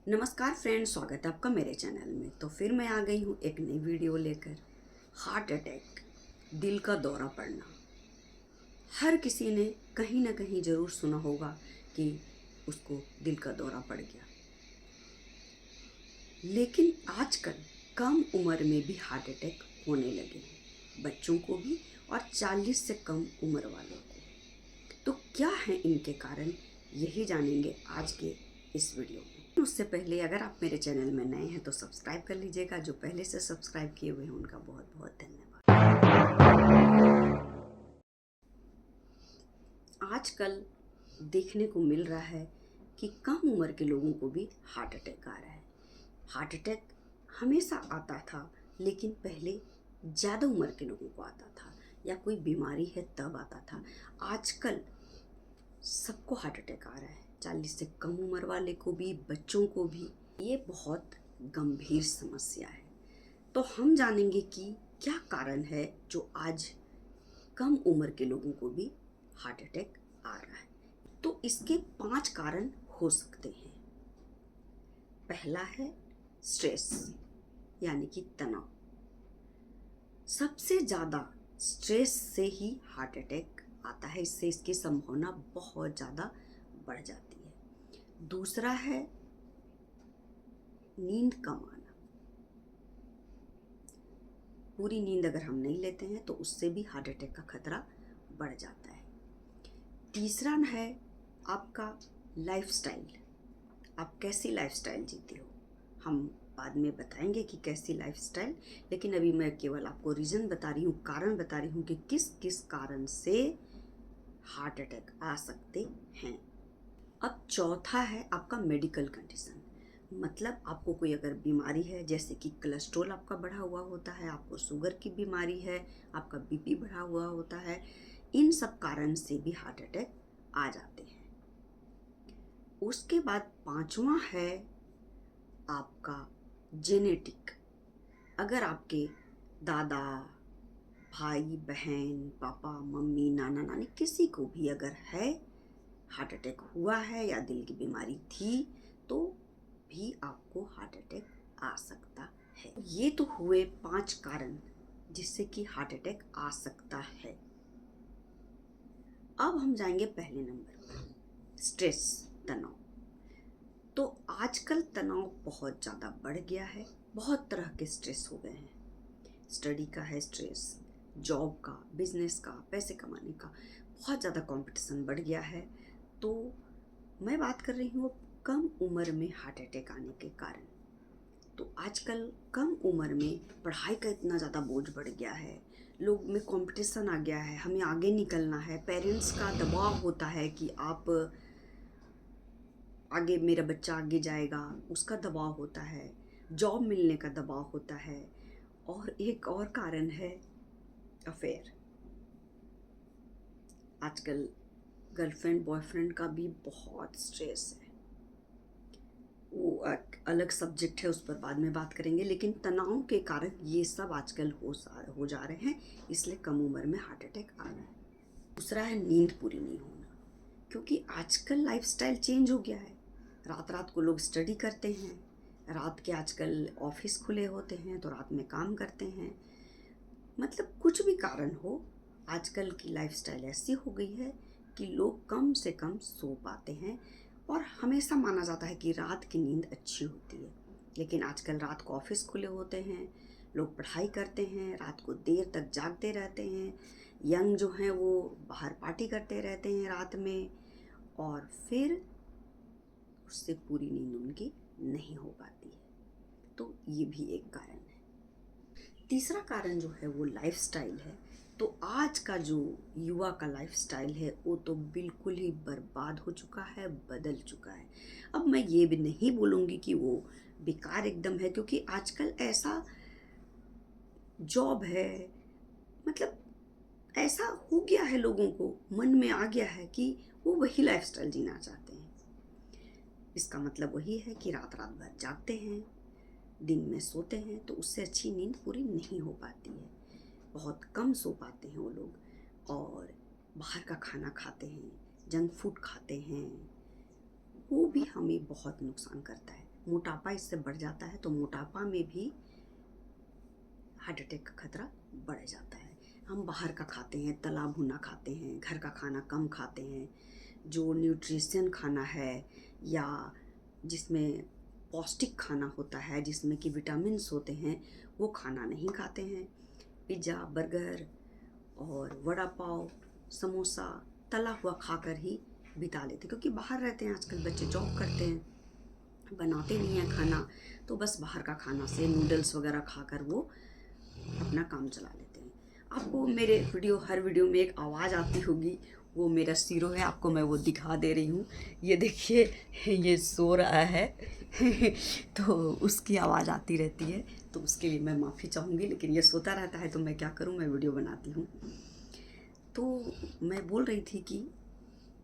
नमस्कार फ्रेंड्स, स्वागत है आपका मेरे चैनल में। तो फिर मैं आ गई हूँ एक नई वीडियो लेकर। हार्ट अटैक, दिल का दौरा पड़ना। हर किसी ने कहीं ना कहीं ज़रूर सुना होगा कि उसको दिल का दौरा पड़ गया। लेकिन आजकल कम उम्र में भी हार्ट अटैक होने लगे हैं, बच्चों को भी और 40 से कम उम्र वालों को। तो क्या है इनके कारण, यही जानेंगे आज के इस वीडियो में। उससे पहले अगर आप मेरे चैनल में नए हैं तो सब्सक्राइब कर लीजिएगा। जो पहले से सब्सक्राइब किए हुए हैं उनका बहुत बहुत धन्यवाद। आजकल देखने को मिल रहा है कि कम उम्र के लोगों को भी हार्ट अटैक आ रहा है। हार्ट अटैक हमेशा आता था, लेकिन पहले ज़्यादा उम्र के लोगों को आता था या कोई बीमारी है तब आता था। आजकल सबको हार्ट अटैक आ रहा है, 40 से कम उम्र वाले को भी, बच्चों को भी। ये बहुत गंभीर समस्या है। तो हम जानेंगे कि क्या कारण है जो आज कम उम्र के लोगों को भी हार्ट अटैक आ रहा है। तो इसके 5 कारण हो सकते हैं। पहला है स्ट्रेस, यानी कि तनाव। सबसे ज़्यादा स्ट्रेस से ही हार्ट अटैक आता है, इससे इसकी संभावना बहुत ज़्यादा बढ़ जाती है। दूसरा है नींद कम आना। पूरी नींद अगर हम नहीं लेते हैं तो उससे भी हार्ट अटैक का खतरा बढ़ जाता है। तीसरा है आपका लाइफस्टाइल। आप कैसी लाइफस्टाइल जीते हो, हम बाद में बताएंगे कि कैसी लाइफस्टाइल। लेकिन अभी मैं केवल आपको रीज़न बता रही हूँ, कारण बता रही हूँ कि किस किस कारण से हार्ट अटैक आ सकते हैं। अब चौथा है आपका मेडिकल कंडीशन। मतलब आपको कोई अगर बीमारी है, जैसे कि कोलेस्ट्रॉल आपका बढ़ा हुआ होता है, आपको शुगर की बीमारी है, आपका बीपी बढ़ा हुआ होता है, इन सब कारण से भी हार्ट अटैक आ जाते हैं। उसके बाद पांचवा है आपका जेनेटिक। अगर आपके दादा, भाई बहन, पापा मम्मी, नाना नानी, किसी को भी अगर है हार्ट अटैक हुआ है या दिल की बीमारी थी, तो भी आपको हार्ट अटैक आ सकता है। ये तो हुए 5 कारण जिससे कि हार्ट अटैक आ सकता है। अब हम जाएंगे पहले नंबर पर, स्ट्रेस, तनाव। तो आजकल तनाव बहुत ज़्यादा बढ़ गया है। बहुत तरह के स्ट्रेस हो गए हैं। स्टडी का है स्ट्रेस, जॉब का, बिजनेस का, पैसे कमाने का, बहुत ज़्यादा कंपटीशन बढ़ गया है। तो मैं बात कर रही हूँ कम उम्र में हार्ट अटैक आने के कारण। तो आजकल कम उम्र में पढ़ाई का इतना ज़्यादा बोझ बढ़ गया है, लोग में कंपटीशन आ गया है, हमें आगे निकलना है, पेरेंट्स का दबाव होता है कि आप आगे, मेरा बच्चा आगे जाएगा, उसका दबाव होता है, जॉब मिलने का दबाव होता है। और एक और कारण है अफेयर। आजकल गर्लफ्रेंड बॉयफ्रेंड का भी बहुत स्ट्रेस है, वो एक अलग सब्जेक्ट है, उस पर बाद में बात करेंगे। लेकिन तनाव के कारण ये सब आजकल हो जा रहे हैं, इसलिए कम उम्र में हार्ट अटैक आ रहा है। दूसरा है नींद पूरी नहीं होना, क्योंकि आजकल लाइफस्टाइल चेंज हो गया है। रात रात को लोग स्टडी करते हैं, रात के आजकल ऑफिस खुले होते हैं तो रात में काम करते हैं। मतलब कुछ भी कारण हो, आजकल की लाइफस्टाइल ऐसी हो गई है कि लोग कम से कम सो पाते हैं। और हमेशा माना जाता है कि रात की नींद अच्छी होती है, लेकिन आजकल रात को ऑफिस खुले होते हैं, लोग पढ़ाई करते हैं, रात को देर तक जागते रहते हैं। यंग जो हैं वो बाहर पार्टी करते रहते हैं रात में, और फिर उससे पूरी नींद उनकी नहीं हो पाती है। तो ये भी एक कारण है। तीसरा कारण जो है वो लाइफस्टाइल है। तो आज का जो युवा का लाइफस्टाइल है वो तो बिल्कुल ही बर्बाद हो चुका है, बदल चुका है। अब मैं ये भी नहीं बोलूँगी कि वो बेकार एकदम है, क्योंकि आजकल ऐसा जॉब है, मतलब ऐसा हो गया है, लोगों को मन में आ गया है कि वो वही लाइफस्टाइल जीना चाहते हैं। इसका मतलब वही है कि रात रात भर जागते हैं, दिन में सोते हैं, तो उससे अच्छी नींद पूरी नहीं हो पाती है। बहुत कम सो पाते हैं वो लोग, और बाहर का खाना खाते हैं, जंक फूड खाते हैं, वो भी हमें बहुत नुकसान करता है। मोटापा इससे बढ़ जाता है, तो मोटापा में भी हार्ट अटैक का खतरा बढ़ जाता है। हम बाहर का खाते हैं, तला भुना खाते हैं, घर का खाना कम खाते हैं, जो न्यूट्रिशन खाना है या जिसमें पौष्टिक खाना होता है, जिसमें कि विटामिन्स होते हैं, वो खाना नहीं खाते हैं। पिज़्ज़ा, बर्गर और वड़ा पाव, समोसा, तला हुआ खाकर ही बिता लेते हैं, क्योंकि बाहर रहते हैं आजकल बच्चे, जॉब करते हैं, बनाते नहीं हैं खाना, तो बस बाहर का खाना से नूडल्स वगैरह खाकर वो अपना काम चला लेते हैं। आपको मेरे हर वीडियो में एक आवाज़ आती होगी, वो मेरा सीरो है, आपको मैं वो दिखा दे रही हूँ। ये देखिए, ये सो रहा है तो उसकी आवाज़ आती रहती है, तो उसके लिए मैं माफ़ी चाहूँगी, लेकिन ये सोता रहता है तो मैं क्या करूँ, मैं वीडियो बनाती हूँ। तो मैं बोल रही थी कि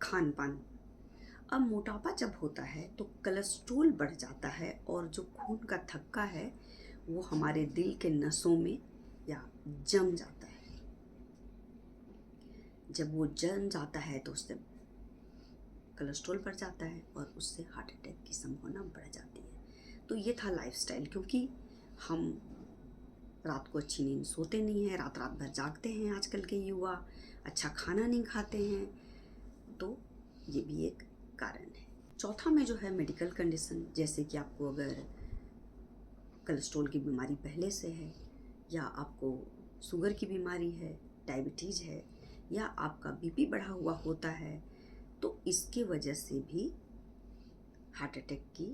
खान पान, अब मोटापा जब होता है तो कोलेस्ट्रॉल बढ़ जाता है, और जो खून का थक्का है वो हमारे दिल के नसों में या जम जाता है। जब वो जम जाता है तो उससे कोलेस्ट्रॉल बढ़ जाता है और उससे हार्ट अटैक की संभावना बढ़ जाती है। तो ये था लाइफस्टाइल, क्योंकि हम रात को अच्छी नींद सोते नहीं हैं, रात रात भर जागते हैं आजकल के युवा, अच्छा खाना नहीं खाते हैं, तो ये भी एक कारण है। चौथा में जो है मेडिकल कंडीशन, जैसे कि आपको अगर कोलेस्ट्रॉल की बीमारी पहले से है, या आपको शुगर की बीमारी है, डायबिटीज़ है, या आपका बीपी बढ़ा हुआ होता है, तो इसके वजह से भी हार्ट अटैक की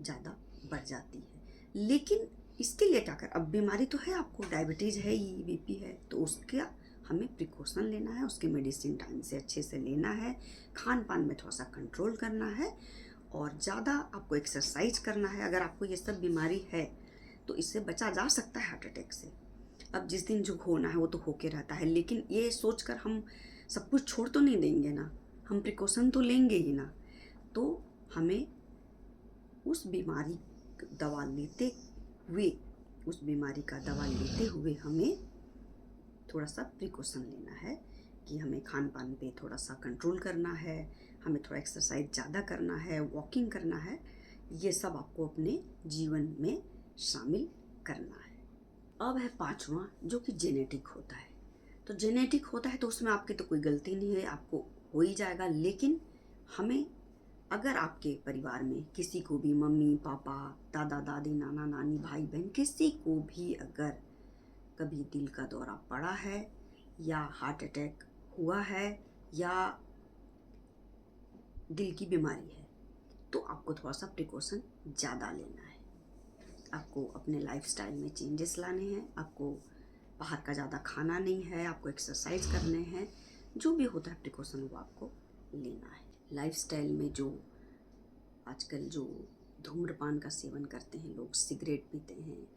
ज़्यादा बढ़ जाती है। लेकिन इसके लिए क्या कर, अब बीमारी तो है, आपको डायबिटीज़ है, ये बीपी है, तो उसका हमें प्रिकॉशन लेना है, उसके मेडिसिन टाइम से अच्छे से लेना है, खान पान में थोड़ा सा कंट्रोल करना है, और ज़्यादा आपको एक्सरसाइज करना है। अगर आपको ये सब बीमारी है तो इससे बचा जा सकता है हार्ट अटैक से। अब जिस दिन जो होना है वो तो होके रहता है, लेकिन ये सोचकर हम सब कुछ छोड़ तो नहीं देंगे ना, हम प्रिकॉशन तो लेंगे ही ना। तो हमें उस बीमारी दवा लेते हुए उस बीमारी का दवा लेते हुए हमें थोड़ा सा प्रिकॉशन लेना है, कि हमें खान पान पे थोड़ा सा कंट्रोल करना है, हमें थोड़ा एक्सरसाइज ज़्यादा करना है, वॉकिंग करना है, ये सब आपको अपने जीवन में शामिल करना है। अब है पांचवा, जो कि जेनेटिक होता है। तो जेनेटिक होता है तो उसमें आपकी तो कोई गलती नहीं है, आपको हो ही जाएगा। लेकिन हमें, अगर आपके परिवार में किसी को भी, मम्मी पापा, दादा दादी, नाना नानी, भाई बहन, किसी को भी अगर कभी दिल का दौरा पड़ा है, या हार्ट अटैक हुआ है, या दिल की बीमारी है, तो आपको थोड़ा सा प्रिकॉशन ज़्यादा लेना है। आपको अपने लाइफस्टाइल में चेंजेस लाने हैं, आपको बाहर का ज़्यादा खाना नहीं है, आपको एक्सरसाइज करने हैं, जो भी होता है प्रिकॉशन वो आपको लेना है। लाइफस्टाइल में जो आजकल जो धूम्रपान का सेवन करते हैं लोग, सिगरेट पीते हैं,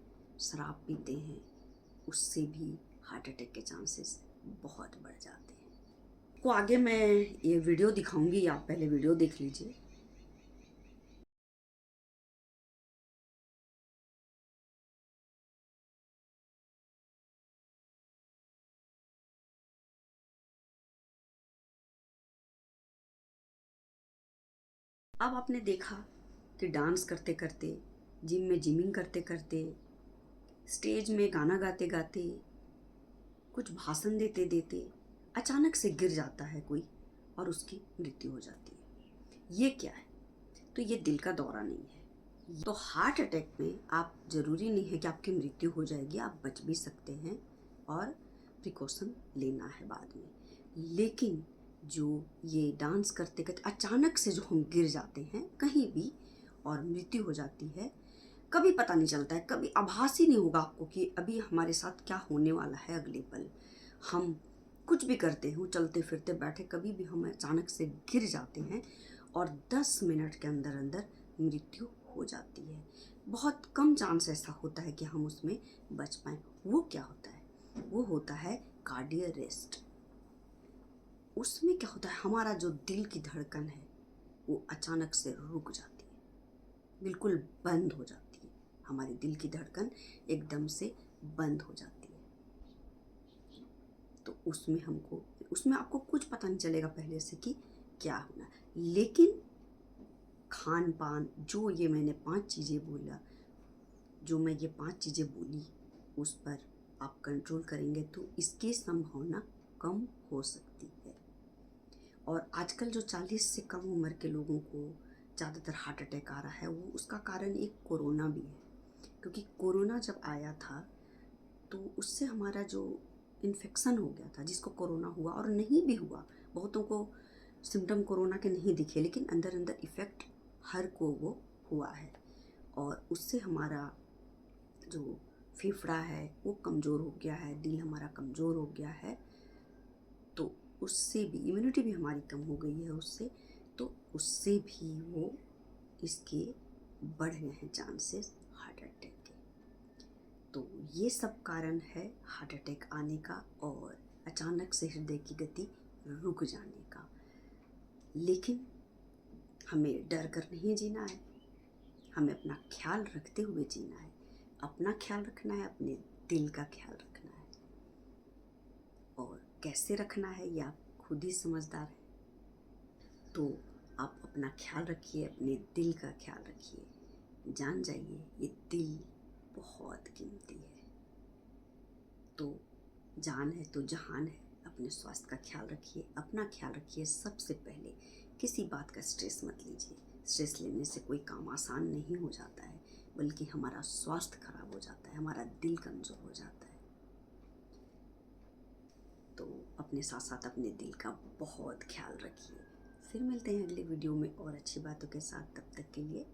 शराब पीते हैं, उससे भी हार्ट अटैक के चांसेस बहुत बढ़ जाते हैं। को आगे मैं ये वीडियो दिखाऊंगी, आप पहले वीडियो देख लीजिए। अब आपने देखा कि डांस करते करते, जिम में जिमिंग करते करते, स्टेज में गाना गाते गाते, कुछ भाषण देते देते अचानक से गिर जाता है कोई और उसकी मृत्यु हो जाती है। ये क्या है? तो ये दिल का दौरा नहीं है। तो हार्ट अटैक में आप, जरूरी नहीं है कि आपकी मृत्यु हो जाएगी, आप बच भी सकते हैं और प्रिकॉशन लेना है बाद में। लेकिन जो ये डांस करते करते अचानक से जो हम गिर जाते हैं कहीं भी और मृत्यु हो जाती है, कभी पता नहीं चलता है, कभी आभास ही नहीं होगा आपको कि अभी हमारे साथ क्या होने वाला है अगले पल। हम कुछ भी करते हो, चलते फिरते बैठे, कभी भी हम अचानक से गिर जाते हैं और 10 मिनट के अंदर अंदर मृत्यु हो जाती है। बहुत कम चांस ऐसा होता है कि हम उसमें बच पाएँ। वो क्या होता है? वो होता है कार्डियक अरेस्ट। उसमें क्या होता है, हमारा जो दिल की धड़कन है वो अचानक से रुक जाती है, बिल्कुल बंद हो जाती है। हमारी दिल की धड़कन एकदम से बंद हो जाती है। तो उसमें आपको कुछ पता नहीं चलेगा पहले से कि क्या होना है। लेकिन खान पान, जो ये मैंने 5 चीज़ें बोला, जो मैं ये 5 चीज़ें बोली, उस पर आप कंट्रोल करेंगे तो इसकी संभावना कम हो सकती है। और आजकल जो 40 से कम उम्र के लोगों को ज़्यादातर हार्ट अटैक आ रहा है, वो उसका कारण एक कोरोना भी है। क्योंकि कोरोना जब आया था तो उससे हमारा जो इन्फेक्शन हो गया था, जिसको कोरोना हुआ और नहीं भी हुआ, बहुतों को सिम्टम कोरोना के नहीं दिखे, लेकिन अंदर अंदर इफ़ेक्ट हर को वो हुआ है। और उससे हमारा जो फेफड़ा है वो कमज़ोर हो गया है, दिल हमारा कमज़ोर हो गया है, तो उससे भी इम्यूनिटी भी हमारी कम हो गई है उससे, तो उससे भी वो इसके बढ़ गए हैं चांसेस हार्ट अटैक के। तो ये सब कारण है हार्ट अटैक आने का और अचानक से हृदय की गति रुक जाने का। लेकिन हमें डर कर नहीं जीना है, हमें अपना ख्याल रखते हुए जीना है। अपना ख्याल रखना है, अपने दिल का ख्याल रखना है, और कैसे रखना है ये आप खुद ही समझदार हैं। तो आप अपना ख्याल रखिए, अपने दिल का ख्याल रखिए। जान जाइए ये दिल बहुत कीमती है। तो जान है तो जहान है। अपने स्वास्थ्य का ख्याल रखिए, अपना ख्याल रखिए। सबसे पहले किसी बात का स्ट्रेस मत लीजिए। स्ट्रेस लेने से कोई काम आसान नहीं हो जाता है, बल्कि हमारा स्वास्थ्य खराब हो जाता है, हमारा दिल कमज़ोर हो जाता है। तो अपने साथ साथ अपने दिल का बहुत ख्याल रखिए। फिर मिलते हैं अगले वीडियो में और अच्छी बातों के साथ। तब तक के लिए